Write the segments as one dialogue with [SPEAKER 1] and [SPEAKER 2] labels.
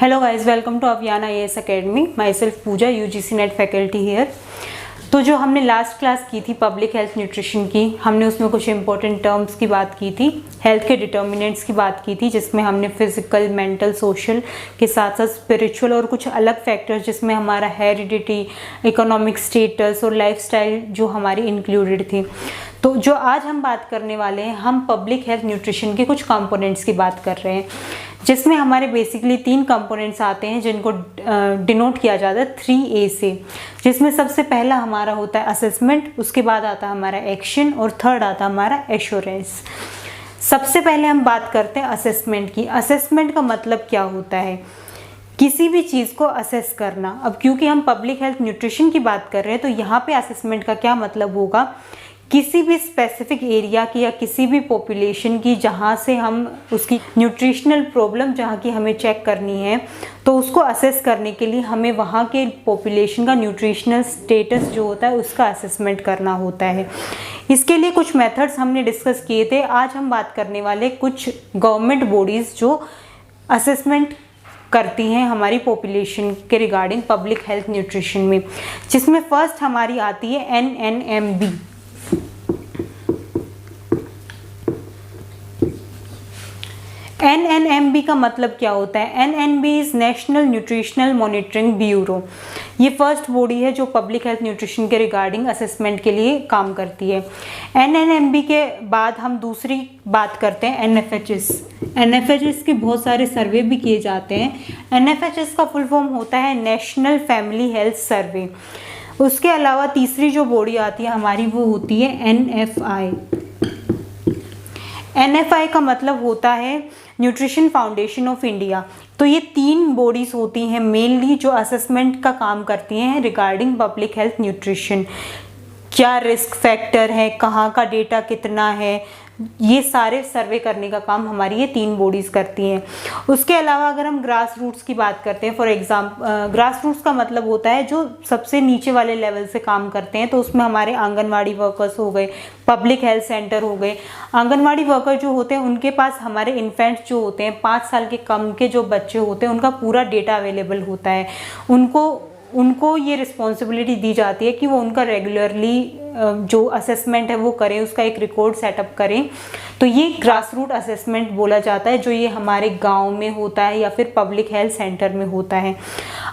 [SPEAKER 1] Hello guys, welcome to Aviyan IAS academy. Myself Pooja, UGC NET faculty here. तो जो हमने last class की थी पब्लिक हेल्थ न्यूट्रिशन की, हमने उसमें कुछ इंपॉर्टेंट टर्म्स की बात की थी, हेल्थ के डिटर्मिनेंट्स की बात की थी, जिसमें हमने फिजिकल, मेंटल, सोशल के साथ साथ स्पिरिचुअल और कुछ अलग फैक्टर्स जिसमें हमारा हेरिडिटी, इकोनॉमिक स्टेटस और लाइफस्टाइल जो हमारी इंक्लूडेड थी। तो जो आज हम बात करने वाले हैं, हम पब्लिक हेल्थ न्यूट्रिशन के कुछ कंपोनेंट्स की बात कर रहे हैं, जिसमें हमारे बेसिकली 3 कंपोनेंट्स आते हैं जिनको डिनोट किया जाता है 3A से, जिसमें सबसे पहला हमारा होता है असेसमेंट, उसके बाद आता है हमारा एक्शन और थर्ड आता है हमारा एश्योरेंस। सबसे पहले हम बात करते हैं असेसमेंट की। असेसमेंट का मतलब क्या होता है? किसी भी चीज़ को असेस करना। अब क्योंकि हम पब्लिक हेल्थ न्यूट्रिशन की बात कर रहे हैं, तो यहाँ पे असेसमेंट का क्या मतलब होगा? किसी भी स्पेसिफिक एरिया की या किसी भी पॉपुलेशन की जहाँ से हम उसकी न्यूट्रिशनल प्रॉब्लम जहाँ की हमें चेक करनी है, तो उसको असेस करने के लिए हमें वहाँ के पॉपुलेशन का न्यूट्रिशनल स्टेटस जो होता है उसका असेसमेंट करना होता है। इसके लिए कुछ मेथड्स हमने डिस्कस किए थे। आज हम बात करने वाले कुछ गवर्नमेंट बॉडीज़ जो असेसमेंट करती हैं हमारी पॉपुलेशन के रिगार्डिंग पब्लिक हेल्थ न्यूट्रिशन में, जिसमें फर्स्ट हमारी आती है NNMB। NNMB का मतलब क्या होता है? NNB is national nutritional monitoring bureau. ये फर्स्ट बॉडी है जो पब्लिक हेल्थ न्यूट्रिशन के रिगार्डिंग असेसमेंट के लिए काम करती है। NNMB के बाद हम दूसरी बात करते हैं NFHS। NFHS के बहुत सारे सर्वे भी किए जाते हैं। NFHS का फुल फॉर्म होता है नेशनल फैमिली हेल्थ सर्वे। उसके अलावा तीसरी जो बॉडी आती है हमारी वो होती है NFI। NFI का मतलब होता है न्यूट्रिशन फाउंडेशन ऑफ इंडिया। तो ये 3 बॉडीज़ होती हैं मेनली जो असेसमेंट का काम करती हैं रिगार्डिंग पब्लिक हेल्थ न्यूट्रिशन। क्या रिस्क फैक्टर है, कहाँ का डेटा कितना है, ये सारे सर्वे करने का काम हमारी ये 3 बॉडीज़ करती हैं। उसके अलावा अगर हम ग्रास रूट्स की बात करते हैं, फॉर एग्जाम्पल ग्रास रूट्स का मतलब होता है जो सबसे नीचे वाले लेवल से काम करते हैं। तो उसमें हमारे आंगनवाड़ी वर्कर्स हो गए, पब्लिक हेल्थ सेंटर हो गए। आंगनवाड़ी वर्कर जो होते हैं उनके पास हमारे इन्फेंट्स जो होते हैं, 5 साल के कम के जो बच्चे होते हैं, उनका पूरा डेटा अवेलेबल होता है। उनको ये रिस्पॉन्सिबिलिटी दी जाती है कि वो उनका रेगुलरली जो असेसमेंट है वो करें, उसका एक रिकॉर्ड सेटअप करें। तो ये ग्रास रूट असेसमेंट बोला जाता है, जो ये हमारे गांव में होता है या फिर पब्लिक हेल्थ सेंटर में होता है।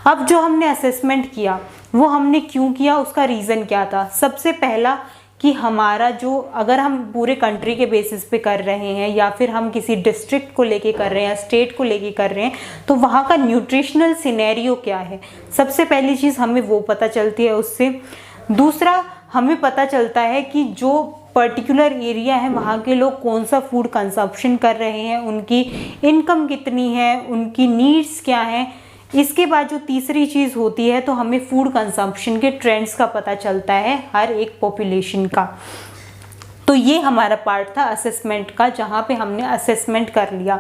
[SPEAKER 1] अब जो हमने असेसमेंट किया वो हमने क्यों किया, उसका रीज़न क्या था? सबसे पहला कि हमारा जो, अगर हम पूरे कंट्री के बेसिस पे कर रहे हैं या फिर हम किसी डिस्ट्रिक्ट को लेके कर रहे हैं, स्टेट को लेके कर रहे हैं, तो वहाँ का न्यूट्रिशनल सिनेरियो क्या है, सबसे पहली चीज़ हमें वो पता चलती है उससे। दूसरा, हमें पता चलता है कि जो पर्टिकुलर एरिया है वहाँ के लोग कौन सा फूड कंजप्शन कर रहे हैं, उनकी इनकम कितनी है, उनकी नीड्स क्या हैं। इसके बाद जो तीसरी चीज़ होती है, तो हमें फूड कंजम्पशन के ट्रेंड्स का पता चलता है हर एक पॉपुलेशन का। तो ये हमारा पार्ट था असेसमेंट का, जहाँ पे हमने असेसमेंट कर लिया।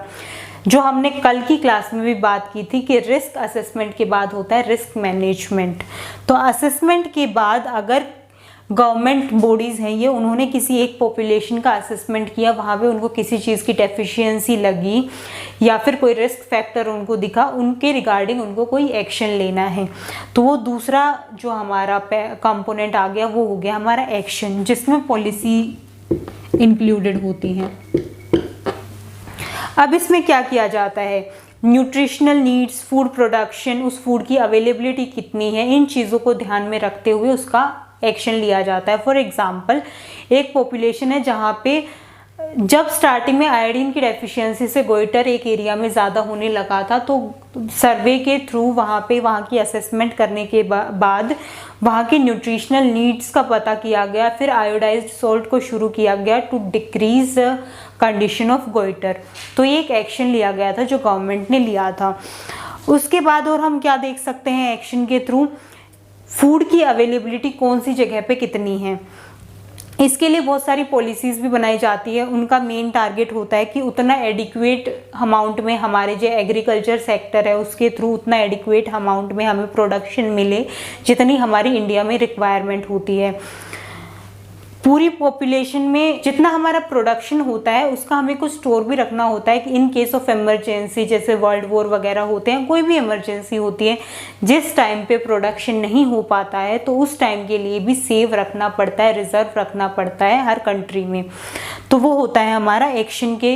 [SPEAKER 1] जो हमने कल की क्लास में भी बात की थी कि रिस्क असेसमेंट के बाद होता है रिस्क मैनेजमेंट। तो असेसमेंट के बाद अगर गवर्नमेंट बॉडीज़ हैं ये, उन्होंने किसी एक पॉपुलेशन का असेसमेंट किया, वहाँ पे उनको किसी चीज़ की डेफिशिएंसी लगी या फिर कोई रिस्क फैक्टर उनको दिखा, उनके रिगार्डिंग उनको कोई एक्शन लेना है, तो वो दूसरा जो हमारा कंपोनेंट आ गया वो हो गया हमारा एक्शन, जिसमें पॉलिसी इंक्लूडेड होती हैं। अब इसमें क्या किया जाता है? न्यूट्रिशनल नीड्स, फूड प्रोडक्शन, उस फूड की अवेलेबिलिटी कितनी है, इन चीज़ों को ध्यान में रखते हुए उसका एक्शन लिया जाता है। फॉर एग्जांपल, एक पॉपुलेशन है जहाँ पे जब स्टार्टिंग में आयोडीन की डेफिशिएंसी से गोइटर एक एरिया में ज़्यादा होने लगा था, तो सर्वे के थ्रू वहाँ की असेसमेंट करने के बाद वहाँ के न्यूट्रिशनल नीड्स का पता किया गया, फिर आयोडाइज्ड सॉल्ट को शुरू किया गया to decrease condition of goitre. तो ये एक एक्शन लिया गया था जो गवर्नमेंट ने लिया था। उसके बाद और हम क्या देख सकते हैं एक्शन के थ्रू? फूड की अवेलेबिलिटी कौन सी जगह पे कितनी है, इसके लिए बहुत सारी पॉलिसीज़ भी बनाई जाती है। उनका मेन टारगेट होता है कि उतना एडिक्वेट अमाउंट में हमारे जो एग्रीकल्चर सेक्टर है उसके थ्रू उतना एडिक्वेट अमाउंट में हमें प्रोडक्शन मिले जितनी हमारी इंडिया में रिक्वायरमेंट होती है। पूरी पॉपुलेशन में जितना हमारा प्रोडक्शन होता है उसका हमें कुछ स्टोर भी रखना होता है कि इन केस ऑफ इमरजेंसी, जैसे वर्ल्ड वॉर वगैरह होते हैं, कोई भी इमरजेंसी होती है, जिस टाइम पे प्रोडक्शन नहीं हो पाता है तो उस टाइम के लिए भी सेव रखना पड़ता है, रिजर्व रखना पड़ता है हर कंट्री में। तो वो होता है हमारा एक्शन के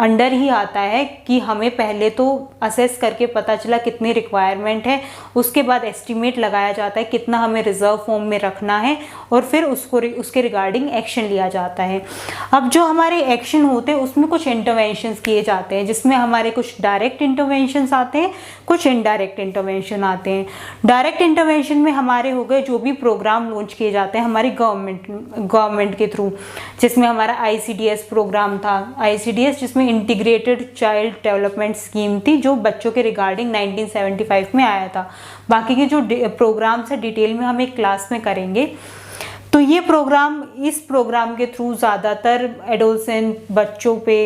[SPEAKER 1] अंडर ही आता है कि हमें पहले तो असेस करके पता चला कितनी रिक्वायरमेंट है, उसके बाद एस्टिमेट लगाया जाता है कितना हमें रिजर्व फॉर्म में रखना है और फिर उसके रिगार्डिंग एक्शन लिया जाता है। अब जो हमारे एक्शन होते हैं उसमें कुछ इंटरवेंशंस किए जाते हैं, जिसमें हमारे कुछ डायरेक्ट इंटरवेंशंस आते हैं, कुछ इनडायरेक्ट इंटरवेंशन आते हैं। डायरेक्ट इंटरवेंशन में हमारे हो गए जो भी प्रोग्राम लॉन्च किए जाते हैं हमारी गवर्नमेंट के थ्रू, जिसमें हमारा ICDS प्रोग्राम था। ICDS जिसमें इंटीग्रेटेड चाइल्ड डेवलपमेंट स्कीम थी, जो बच्चों के रिगार्डिंग 1975 में आया था। बाकी के जो प्रोग्राम्स है डिटेल में हम एक क्लास में करेंगे। तो ये प्रोग्राम, इस प्रोग्राम के थ्रू ज़्यादातर एडोलसेंट बच्चों पे,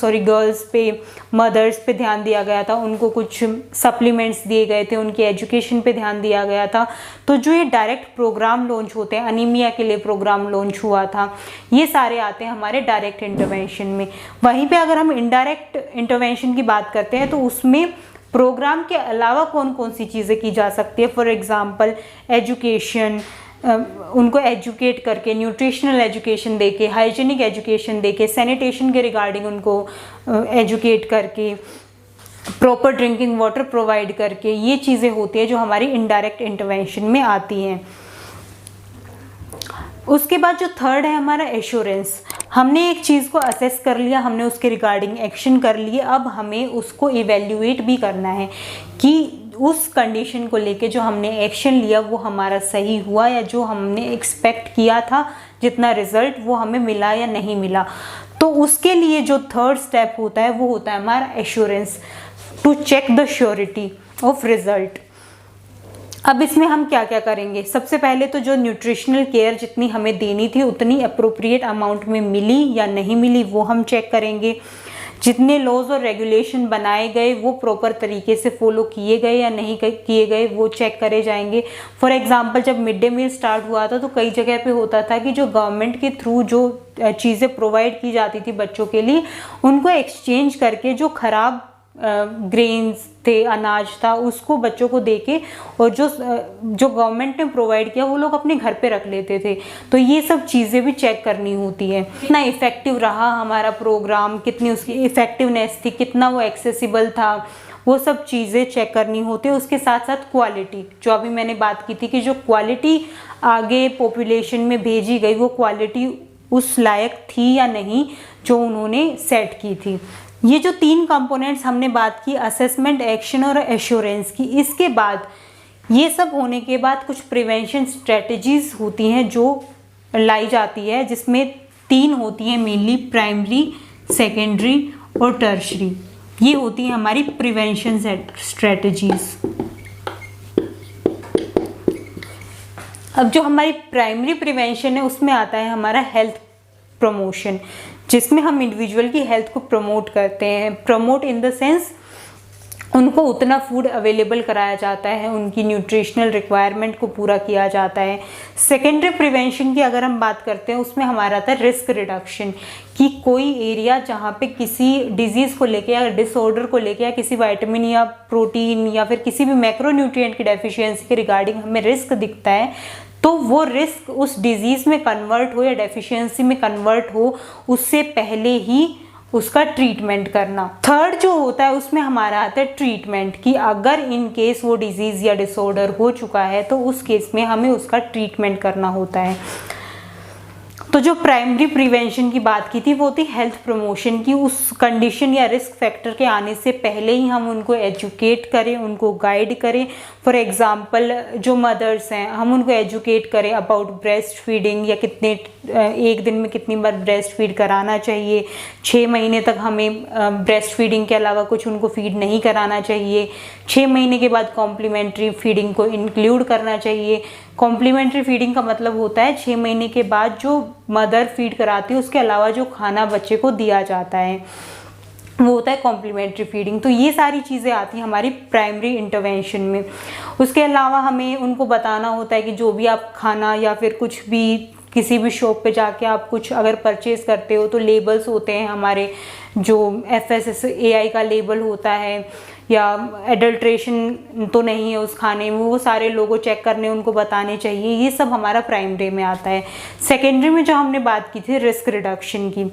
[SPEAKER 1] गर्ल्स पे, मदर्स पे ध्यान दिया गया था, उनको कुछ सप्लीमेंट्स दिए गए थे, उनकी एजुकेशन पे ध्यान दिया गया था। तो जो ये डायरेक्ट प्रोग्राम लॉन्च होते हैं, अनीमिया के लिए प्रोग्राम लॉन्च हुआ था, ये सारे आते हैं हमारे डायरेक्ट इंटरवेंशन में। वहीं पर अगर हम इनडायरेक्ट इंटरवेंशन की बात करते हैं तो उसमें प्रोग्राम के अलावा कौन कौन सी चीज़ें की जा सकती है। फॉर एग्ज़ाम्पल एजुकेशन, उनको एजुकेट करके, न्यूट्रिशनल एजुकेशन देके, हाइजीनिक एजुकेशन देके, सैनिटेशन के रिगार्डिंग उनको एजुकेट करके, प्रॉपर ड्रिंकिंग वाटर प्रोवाइड करके, ये चीज़ें होती है जो हमारी इनडायरेक्ट इंटरवेंशन में आती हैं। उसके बाद जो थर्ड है हमारा एश्योरेंस। हमने एक चीज़ को असेस कर लिया, हमने उसके रिगार्डिंग एक्शन कर लिए, अब हमें उसको इवेल्युएट भी करना है कि उस कंडीशन को लेके जो हमने एक्शन लिया वो हमारा सही हुआ या जो हमने एक्सपेक्ट किया था जितना रिजल्ट वो हमें मिला या नहीं मिला। तो उसके लिए जो थर्ड स्टेप होता है वो होता है हमारा assurance, to check the surety of result. अब इसमें हम क्या क्या करेंगे। सबसे पहले तो जो न्यूट्रिशनल केयर जितनी हमें देनी थी उतनी अप्रोप्रिएट अमाउंट में मिली या नहीं मिली वो हम चेक करेंगे। जितने लॉज और रेगुलेशन बनाए गए वो प्रॉपर तरीके से फॉलो किए गए या नहीं किए गए वो चेक करे जाएंगे। फॉर एग्जांपल जब मिड डे मील स्टार्ट हुआ था तो कई जगह पे होता था कि जो गवर्नमेंट के थ्रू जो चीज़ें प्रोवाइड की जाती थी बच्चों के लिए, उनको एक्सचेंज करके जो ख़राब ग्रेन्स थे, अनाज था, उसको बच्चों को देके और जो गवर्नमेंट ने प्रोवाइड किया वो लोग अपने घर पे रख लेते थे। तो ये सब चीज़ें भी चेक करनी होती है। कितना इफ़ेक्टिव रहा हमारा प्रोग्राम, कितनी उसकी इफ़ेक्टिवनेस थी, कितना वो एक्सेसिबल था, वो सब चीज़ें चेक करनी होती है। उसके साथ साथ क्वालिटी, जो अभी मैंने बात की थी कि जो क्वालिटी आगे पॉपुलेशन में भेजी गई वो क्वालिटी उस लायक थी या नहीं जो उन्होंने सेट की थी। ये जो तीन कंपोनेंट्स हमने बात की, असेसमेंट, एक्शन और एश्योरेंस की, इसके बाद ये सब होने के बाद कुछ प्रिवेंशन स्ट्रेटजीज होती हैं जो लाई जाती है, जिसमें तीन होती हैं मेनली, प्राइमरी, सेकेंडरी और टर्शरी। ये होती है हमारी प्रिवेंशन स्ट्रेटजीज। अब जो हमारी प्राइमरी प्रिवेंशन है उसमें आता है हमारा हेल्थ प्रमोशन, जिसमें हम इंडिविजुअल की हेल्थ को प्रमोट करते हैं। प्रमोट इन द सेंस उनको उतना फूड अवेलेबल कराया जाता है, उनकी न्यूट्रिशनल रिक्वायरमेंट को पूरा किया जाता है। सेकेंडरी प्रिवेंशन की अगर हम बात करते हैं उसमें हमारा आता है रिस्क रिडक्शन, कि कोई एरिया जहाँ पे किसी डिजीज़ को लेके या डिसऑर्डर को लेके या किसी विटामिन या प्रोटीन या फिर किसी भी मैक्रोन्यूट्रिएंट की डेफिशिएंसी के रिगार्डिंग हमें रिस्क दिखता है, तो वो रिस्क उस डिजीज़ में कन्वर्ट हो या डेफिशिएंसी में कन्वर्ट हो उससे पहले ही उसका ट्रीटमेंट करना। थर्ड जो होता है उसमें हमारा आता है ट्रीटमेंट, कि अगर इन केस वो डिजीज़ या डिसऑर्डर हो चुका है तो उस केस में हमें उसका ट्रीटमेंट करना होता है। तो जो प्राइमरी प्रिवेंशन की बात की थी वो थी हेल्थ प्रमोशन की, उस कंडीशन या रिस्क फैक्टर के आने से पहले ही हम उनको एजुकेट करें, उनको गाइड करें। फॉर एग्जांपल जो मदर्स हैं हम उनको एजुकेट करें अबाउट ब्रेस्ट फीडिंग, या कितने एक दिन में कितनी बार ब्रेस्ट फीड कराना चाहिए, 6 महीने तक हमें ब्रेस्ट फीडिंग के अलावा कुछ उनको फीड नहीं कराना चाहिए, 6 महीने के बाद कॉम्प्लीमेंट्री फीडिंग को इंक्लूड करना चाहिए। कॉम्प्लीमेंट्री फीडिंग का मतलब होता है 6 महीने के बाद जो मदर फीड कराती है उसके अलावा जो खाना बच्चे को दिया जाता है वो होता है कॉम्प्लीमेंट्री फीडिंग। तो ये सारी चीज़ें आती हैं हमारी प्राइमरी इंटरवेंशन में। उसके अलावा हमें उनको बताना होता है कि जो भी आप खाना या फिर कुछ भी किसी भी शॉप पे जाके आप कुछ अगर परचेज़ करते हो तो लेबल्स होते हैं हमारे, जो FSSAI का लेबल होता है, या एडल्ट्रेशन तो नहीं है उस खाने में, वो सारे लोगों चेक करने, उनको बताने चाहिए। ये सब हमारा प्राइमरी में आता है। सेकेंडरी में जो हमने बात की थी रिस्क रिडक्शन की,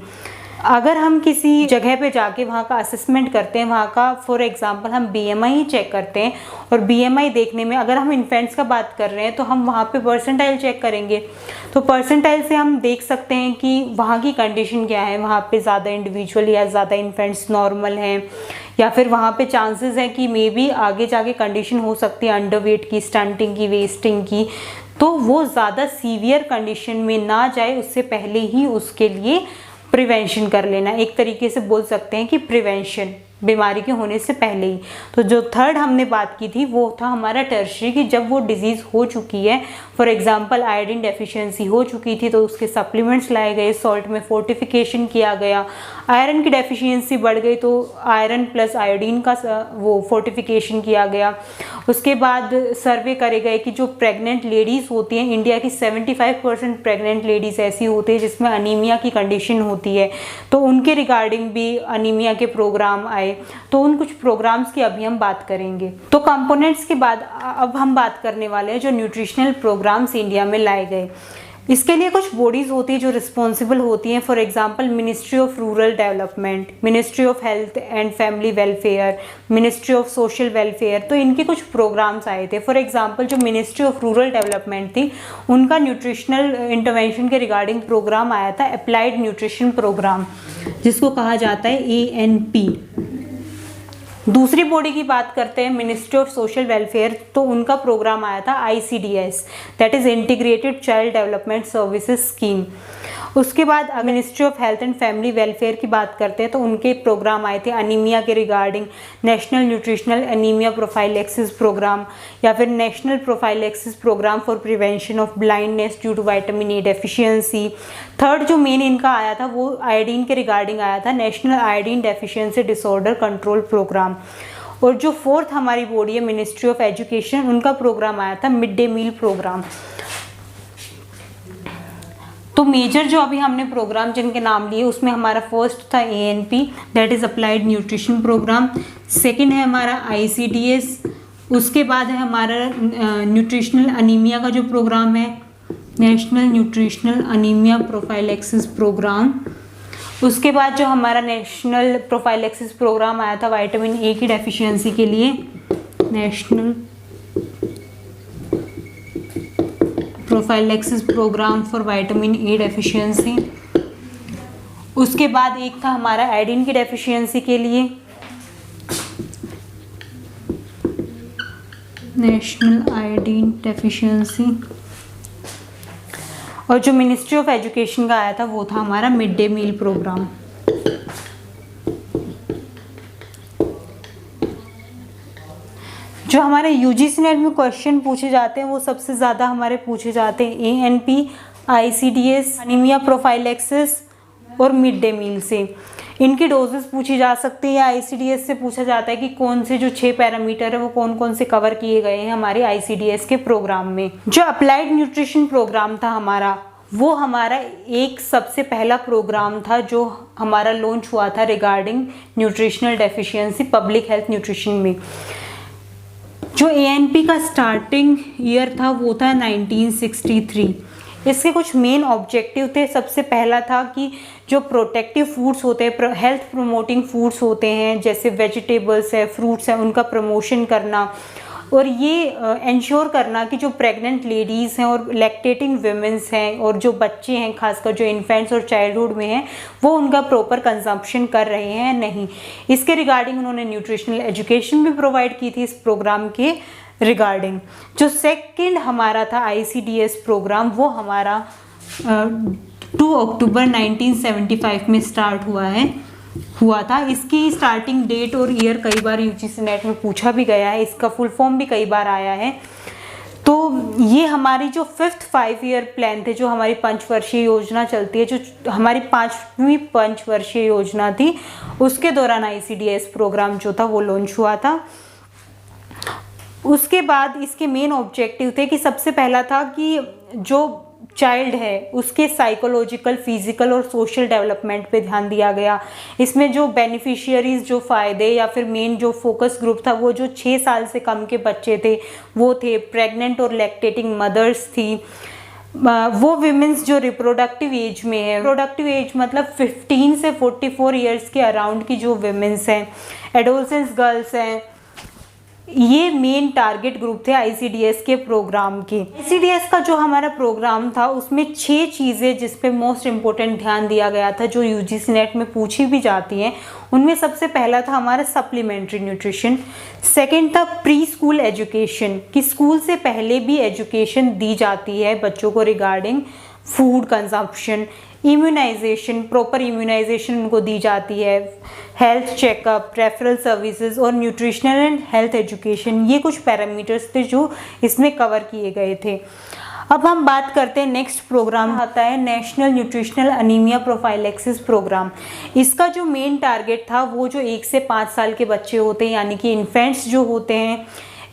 [SPEAKER 1] अगर हम किसी जगह पे जाके वहाँ का असेसमेंट करते हैं, वहाँ का फॉर एग्जांपल हम BMI ही चेक करते हैं, और BMI देखने में अगर हम इन्फेंट्स का बात कर रहे हैं तो हम वहाँ पे परसेंटाइल चेक करेंगे। तो परसेंटाइल से हम देख सकते हैं कि वहाँ की कंडीशन क्या है, वहाँ पे ज़्यादा इंडिविजुअल या ज़्यादा इन्फेंट्स नॉर्मल हैं, या फिर वहाँ पे चांसेस है कि मे बी आगे जाके कंडीशन हो सकती है अंडरवेट की, स्टंटिंग की, वेस्टिंग की। तो वो ज़्यादा सीवियर कंडीशन में ना जाए उससे पहले ही उसके लिए प्रिवेंशन कर लेना, एक तरीके से बोल सकते हैं कि प्रिवेंशन, बीमारी के होने से पहले ही। तो जो थर्ड हमने बात की थी वो था हमारा टर्शरी, कि जब वो डिजीज़ हो चुकी है, फॉर एग्जांपल आयोडीन डेफिशिएंसी हो चुकी थी तो उसके सप्लीमेंट्स लाए गए, सॉल्ट में फोर्टिफिकेशन किया गया, आयरन की डेफिशिएंसी बढ़ गई तो आयरन प्लस आयोडीन का वो फोर्टिफिकेशन किया गया। उसके बाद सर्वे करे गए कि जो प्रेग्नेंट लेडीज़ होती हैं, इंडिया की 75% प्रेग्नेंट लेडीज़ ऐसी होती है जिसमें अनीमिया की कंडीशन होती है, तो उनके रिगार्डिंग भी अनीमिया के प्रोग्राम आए। तो उन कुछ प्रोग्राम्स की अभी हम बात करेंगे। तो कंपोनेंट्स के बाद अब हम बात करने वाले हैं जो न्यूट्रिशनल प्रोग्राम्स इंडिया में लाए गए। इसके लिए कुछ बॉडीज़ होती है जो रिस्पॉन्सिबल होती हैं, for example ministry of rural development, ministry of health and family welfare, ministry of social welfare. तो इनके कुछ प्रोग्राम्स आए थे। फॉर एग्जांपल जो मिनिस्ट्री ऑफ रूरल डेवलपमेंट थी, उनका न्यूट्रिशनल इंटरवेंशन के रिगार्डिंग प्रोग्राम आया था, अप्लाइड न्यूट्रिशन प्रोग्राम, जिसको कहा जाता है ANP। दूसरी बॉडी की बात करते हैं मिनिस्ट्री ऑफ सोशल वेलफेयर, तो उनका प्रोग्राम आया था ICDS, that is integrated child development services scheme. उसके बाद ministry of health and family welfare की बात करते हैं तो उनके प्रोग्राम आए थे अनीमिया के regarding, national nutritional anaemia prophylaxis programme, या फिर national prophylaxis programme for prevention of blindness due to vitamin A deficiency. Third जो मेन इनका आया था वो आयोडीन के रिगार्डिंग आया था, national iodine deficiency disorder control programme. और जो फोर्थ हमारी बॉडी है मिनिस्ट्री ऑफ एजुकेशन, उनका प्रोग्राम आया था मिड डे मील प्रोग्राम। तो मेजर जो अभी हमने प्रोग्राम जिनके नाम लिए उसमें हमारा फर्स्ट था ANP, that is applied nutrition programme. Second है हमारा ICDS। उसके बाद है हमारा न्यूट्रिशनल अनीमिया का जो प्रोग्राम है, national nutritional anaemia prophylaxis programme. उसके बाद जो हमारा नेशनल प्रोफाइलेक्सिस प्रोग्राम आया था विटामिन ए की डेफिशिएंसी के लिए, national prophylaxis programme for vitamin A deficiency. उसके बाद एक था हमारा आयोडीन की डेफिशिएंसी के लिए, नेशनल आयोडीन डेफिशिएंसी। और जो मिनिस्ट्री ऑफ एजुकेशन का आया था वो था हमारा मिड डे मील प्रोग्राम। जो हमारे UGC नेट में क्वेश्चन पूछे जाते हैं वो सबसे ज़्यादा हमारे पूछे जाते हैं ANP, ICDS, अनीमिया प्रोफाइलेक्सिस और मिड डे मील से। इनकी डोजेस पूछी जा सकती है, या ICDS से पूछा जाता है कि कौन से जो 6 पैरामीटर है वो कौन कौन से कवर किए गए हैं हमारे ICDS के प्रोग्राम में। जो अप्लाइड न्यूट्रिशन प्रोग्राम था हमारा, वो हमारा एक सबसे पहला प्रोग्राम था जो हमारा लॉन्च हुआ था regarding nutritional deficiency public health nutrition में। जो ANP का स्टार्टिंग ईयर था वो था 1963। इसके कुछ मेन ऑब्जेक्टिव थे। सबसे पहला था कि जो प्रोटेक्टिव फूड्स होते हैं, हेल्थ प्रमोटिंग फूड्स होते हैं, जैसे वेजिटेबल्स है, फ्रूट्स है, उनका प्रमोशन करना, और ये इंश्योर करना कि जो प्रेग्नेंट लेडीज़ हैं और लैक्टेटिंग वीमेंस हैं और जो बच्चे हैं, खासकर जो इन्फेंट्स और चाइल्डहुड में हैं, वो उनका प्रॉपर कंजम्पशन कर रहे हैं नहीं। इसके रिगार्डिंग उन्होंने न्यूट्रिशनल एजुकेशन भी प्रोवाइड की थी इस प्रोग्राम के रिगार्डिंग। जो सेकंड हमारा था ICDS प्रोग्राम, वो हमारा 2 अक्टूबर 1975 में स्टार्ट हुआ था। इसकी स्टार्टिंग डेट और ईयर कई बार UGC नेट में पूछा भी गया है, इसका फुल फॉर्म भी कई बार आया है। तो ये हमारी जो 5th 5 ईयर प्लान थे, जो हमारी 5 वर्षीय योजना चलती है, जो हमारी 5वीं 5 वर्षीय योजना थी, उसके दौरान ICDS प्रोग्राम जो था वो लॉन्च हुआ था। उसके बाद इसके मेन ऑब्जेक्टिव थे कि सबसे पहला था कि जो चाइल्ड है उसके साइकोलॉजिकल, फिजिकल और सोशल डेवलपमेंट पे ध्यान दिया गया। इसमें जो बेनिफिशियरीज, जो फ़ायदे या फिर मेन जो फोकस ग्रुप था वो जो 6 साल से कम के बच्चे थे वो थे, प्रेग्नेंट और लैक्टेटिंग मदर्स थी, वो विमेंस जो रिप्रोडक्टिव एज में है, रिप्रोडक्टिव एज मतलब 15 से 44 ईयर्स के अराउंड की जो विमेंस हैं, एडोलसेंस गर्ल्स हैं, ये मेन टारगेट ग्रुप थे आईसीडीएस के प्रोग्राम के। आईसीडीएस का जो हमारा प्रोग्राम था उसमें 6 चीज़ें जिस पे मोस्ट इम्पोर्टेंट ध्यान दिया गया था, जो यूजीसी नेट में पूछी भी जाती हैं। उनमें सबसे पहला था हमारा सप्लीमेंट्री न्यूट्रिशन, सेकंड था प्री स्कूल एजुकेशन, कि स्कूल से पहले भी एजुकेशन दी जाती है बच्चों को regarding food consumption, immunisation, proper immunisation उनको दी जाती है, हेल्थ चेकअप, रेफरल सर्विसेज और न्यूट्रिशनल एंड हेल्थ एजुकेशन, ये कुछ पैरामीटर्स थे जो इसमें कवर किए गए थे। अब हम बात करते हैं नेक्स्ट प्रोग्राम आता है national nutritional anaemia prophylaxis programme. इसका जो मेन टारगेट था वो जो 1 से 5 साल के बच्चे होते हैं, यानी कि इन्फेंट्स जो होते हैं,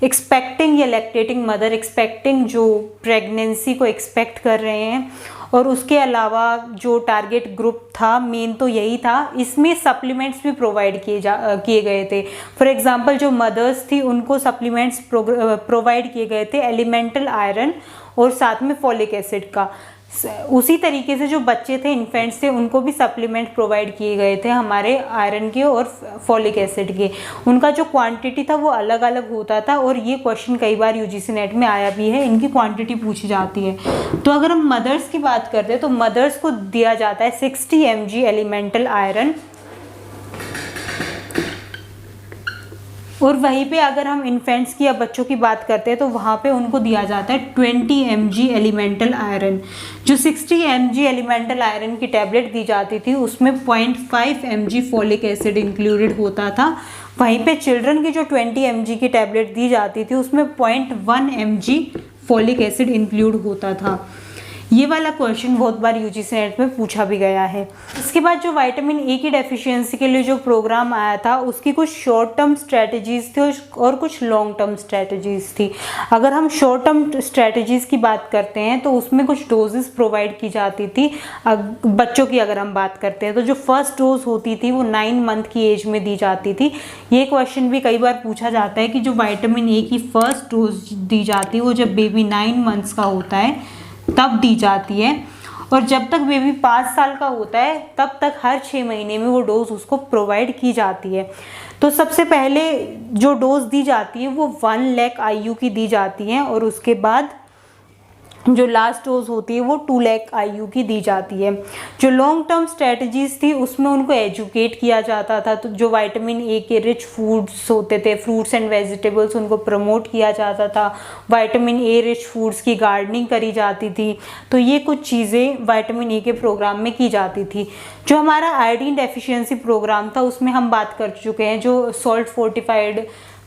[SPEAKER 1] एक्सपेक्टिंग या लैक्टेटिंग मदर, एक्सपेक्टिंग जो प्रेगनेंसी को एक्सपेक्ट कर रहे हैं, और उसके अलावा जो टारगेट ग्रुप था मेन तो यही था। इसमें सप्लीमेंट्स भी प्रोवाइड किए गए थे। फॉर एग्जांपल जो मदर्स थी उनको सप्लीमेंट्स प्रोवाइड किए गए थे एलिमेंटल आयरन और साथ में फॉलिक एसिड का। उसी तरीके से जो बच्चे थे, इन्फेंट्स थे, उनको भी सप्लीमेंट प्रोवाइड किए गए थे हमारे आयरन के और फॉलिक एसिड के। उनका जो क्वांटिटी था वो अलग अलग होता था, और ये क्वेश्चन कई बार यूजीसी नेट में आया भी है, इनकी क्वांटिटी पूछी जाती है। तो अगर हम मदर्स की बात करते हैं तो मदर्स को दिया जाता है 60 mg एलिमेंटल आयरन, और वहीं पे अगर हम इन्फेंट्स की या बच्चों की बात करते हैं तो वहाँ पे उनको दिया जाता है 20 mg एलिमेंटल आयरन। जो 60 mg एलिमेंटल आयरन की टैबलेट दी जाती थी उसमें 0.5 mg फॉलिक एसिड इंक्लूडेड होता था। वहीं पे चिल्ड्रन की जो 20 mg की टैबलेट दी जाती थी उसमें 0.1 mg फॉलिक एसिड इंक्लूड होता था। ये वाला क्वेश्चन बहुत बार यूजीसी नेट में पूछा भी गया है। इसके बाद जो विटामिन ए की डेफिशिएंसी के लिए जो प्रोग्राम आया था उसकी कुछ शॉर्ट टर्म स्ट्रेटजीज थी और कुछ लॉन्ग टर्म स्ट्रेटजीज थी। अगर हम शॉर्ट टर्म स्ट्रेटजीज की बात करते हैं तो उसमें कुछ डोजेस प्रोवाइड की जाती थी। बच्चों की अगर हम बात करते हैं तो जो फर्स्ट डोज होती थी वो 9 मंथ की एज में दी जाती थी। ये क्वेश्चन भी कई बार पूछा जाता है कि जो विटामिन ए की फर्स्ट डोज दी जाती है वो जब बेबी 9 मंथ्स का होता है तब दी जाती है, और जब तक बेबी 5 साल का होता है तब तक हर 6 महीने में वो डोज उसको प्रोवाइड की जाती है। तो सबसे पहले जो डोज दी जाती है वो 1 लाख IU की दी जाती है, और उसके बाद जो लास्ट डोज होती है वो 2 लाख IU की दी जाती है। जो लॉन्ग टर्म स्ट्रेटजीज थी उसमें उनको एजुकेट किया जाता था, तो जो विटामिन ए के रिच फूड्स होते थे, फ्रूट्स एंड वेजिटेबल्स, उनको प्रमोट किया जाता था। विटामिन ए रिच फूड्स की गार्डनिंग करी जाती थी। तो ये कुछ चीज़ें विटामिन ए के प्रोग्राम में की जाती थी। जो हमारा आयोडीन डेफिशिएंसी प्रोग्राम था उसमें हम बात कर चुके हैं, जो सॉल्ट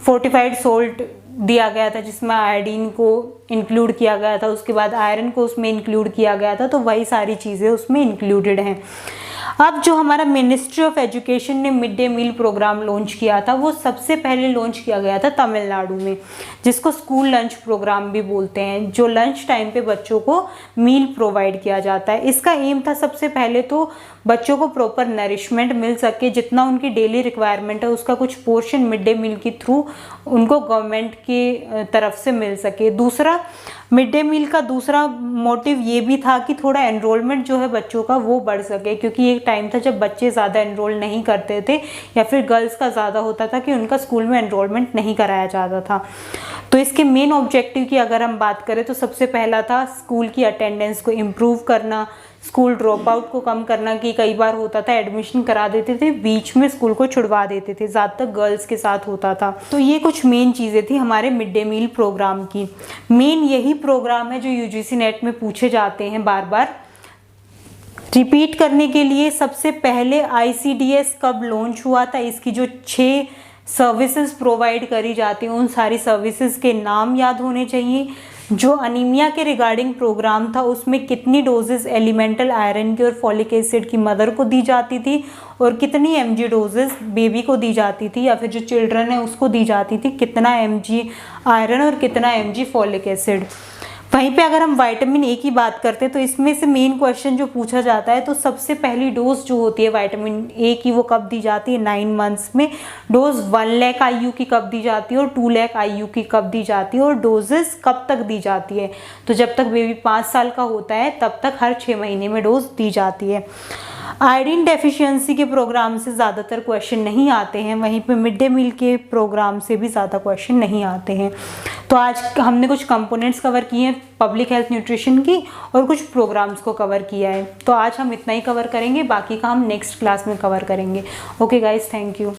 [SPEAKER 1] फोर्टिफाइड सोल्ट दिया गया था जिसमें आयोडीन को इंक्लूड किया गया था, उसके बाद आयरन को उसमें इंक्लूड किया गया था, तो वही सारी चीज़ें उसमें इंक्लूडेड हैं। अब जो हमारा मिनिस्ट्री ऑफ एजुकेशन ने mid day meal programme launch किया था वो सबसे पहले लॉन्च किया गया था तमिलनाडु में, जिसको स्कूल लंच प्रोग्राम भी बोलते हैं, जो लंच टाइम पे बच्चों को मील प्रोवाइड किया जाता है। इसका एम था सबसे पहले तो बच्चों को प्रॉपर नरिशमेंट मिल सके, जितना उनकी डेली रिक्वायरमेंट है उसका कुछ पोर्शन मिड डे मील के थ्रू उनको गवर्नमेंट की तरफ से मिल सके। दूसरा, मिड डे मील का दूसरा मोटिव ये भी था कि थोड़ा एनरोलमेंट जो है बच्चों का वो बढ़ सके, क्योंकि एक टाइम था जब बच्चे ज़्यादा एनरोल नहीं करते थे या फिर गर्ल्स का ज़्यादा होता था कि उनका स्कूल में एनरोलमेंट नहीं कराया जाता था। तो इसके मेन ऑब्जेक्टिव की अगर हम बात करें तो सबसे पहला था स्कूल की अटेंडेंस को इम्प्रूव करना, स्कूल ड्रॉप आउट को कम करना, कि कई बार होता था एडमिशन करा देते थे बीच में स्कूल को छुड़वा देते थे, ज़्यादातर गर्ल्स के साथ होता था। तो ये कुछ मेन चीज़ें थी हमारे मिड डे मील प्रोग्राम की। मेन यही प्रोग्राम है जो यूजीसी नेट में पूछे जाते हैं बार बार। रिपीट करने के लिए, सबसे पहले आईसीडीएस कब लॉन्च हुआ था, इसकी जो 6 सर्विसेज प्रोवाइड करी जाती हैं उन सारी सर्विसेज के नाम याद होने चाहिए। जो अनीमिया के रिगार्डिंग प्रोग्राम था उसमें कितनी डोजेस एलिमेंटल आयरन की और फॉलिक एसिड की मदर को दी जाती थी, और कितनी mg डोजेस बेबी को दी जाती थी या फिर जो चिल्ड्रन है उसको दी जाती थी, कितना mg आयरन और कितना mg फॉलिक एसिड। वहीं पे अगर हम विटामिन ए की बात करते हैं तो इसमें से मेन क्वेश्चन जो पूछा जाता है, तो सबसे पहली डोज जो होती है विटामिन ए की वो कब दी जाती है, 9 मंथ्स में। डोज 1 लाख IU की कब दी जाती है और 2 लाख IU की कब दी जाती है, और डोजेस कब तक दी जाती है, तो जब तक बेबी 5 साल का होता है तब तक हर 6 महीने में डोज दी जाती है। आयोडीन डेफिशिएंसी के प्रोग्राम से ज़्यादातर क्वेश्चन नहीं आते हैं, वहीं पे मिड डे मील के प्रोग्राम से भी ज़्यादा क्वेश्चन नहीं आते हैं। तो आज हमने कुछ कंपोनेंट्स कवर किए हैं पब्लिक हेल्थ न्यूट्रिशन की और कुछ प्रोग्राम्स को कवर किया है। तो आज हम इतना ही कवर करेंगे, बाकी का हम नेक्स्ट क्लास में कवर करेंगे। Okay guys, thank you.